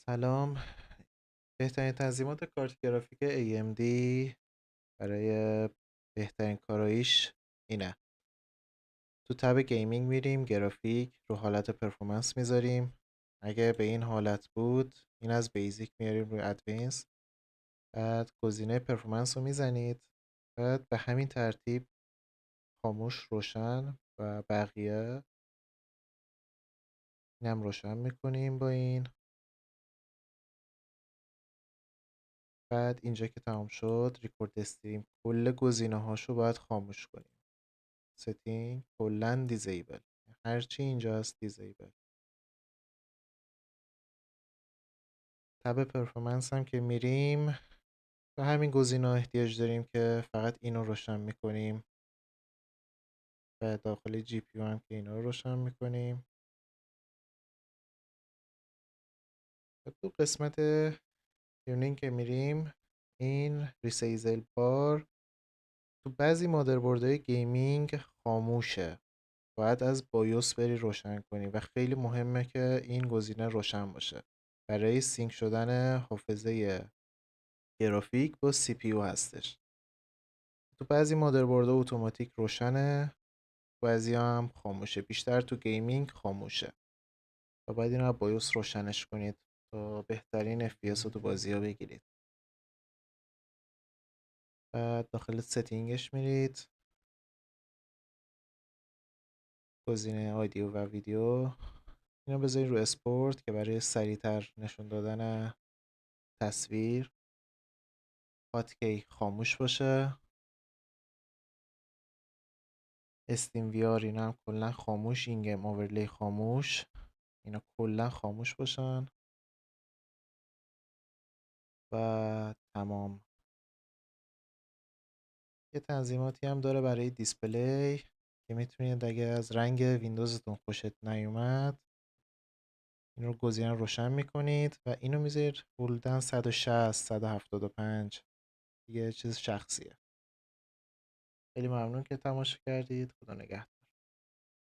سلام. بهترین تنظیمات کارت گرافیک AMD برای بهترین کاراییش اینه. تو تب گیمینگ میریم، گرافیک رو حالت پرفورمنس میذاریم. اگه به این حالت بود این از بیزیک میاریم روی ادوانس، بعد گزینه پرفورمنس رو میزنید، بعد به همین ترتیب خاموش، روشن و بقیه اینم روشن میکنیم با این. بعد اینجا که تمام شد ریکورد استریم کل گزینه هاشو باید خاموش کنیم. ستینگ کلا دیزیبل، هرچی اینجا هست دیزیبل. تب پرفورمنس هم که میریم به همین گزینه احتیاج داریم که فقط اینو روشن میکنیم و داخل جی پی هم که اینا رو روشن میکنیم. و تو قسمت تیونینگ که میریم این ریسیزل بار تو بعضی مادربردهای گیمینگ خاموشه، باید از بایوس بری روشن کنی و خیلی مهمه که این گزینه روشن باشه برای سینک شدن حافظه گرافیک با سی پی یو هستش. تو بعضی مادربردها اتوماتیک روشنه، بعضی هم خاموشه، بیشتر تو گیمینگ خاموشه و باید این رو بایوس روشنش کنید تا بهترین FPS رو تو بازی ها بگیرید. بعد داخل ستینگش میرید، گزینه آدیو و ویدیو اینو بذارید رو اسپورت که برای سریعتر نشون دادن تصویر. هاتکی خاموش باشه. استیم وی آر اینا هم کلا خاموش، این گیم اوورلی خاموش، اینا کلا خاموش باشن و تمام. یه تنظیماتی هم داره برای دیسپلی که میتونید اگه از رنگ ویندوزتون خوشت نیومد این رو گزینه روشن میکنید و اینو میذارید بولدن 160 175 یه چیز شخصیه. خیلی ممنون که تماشا کردید. خدا نگهدار.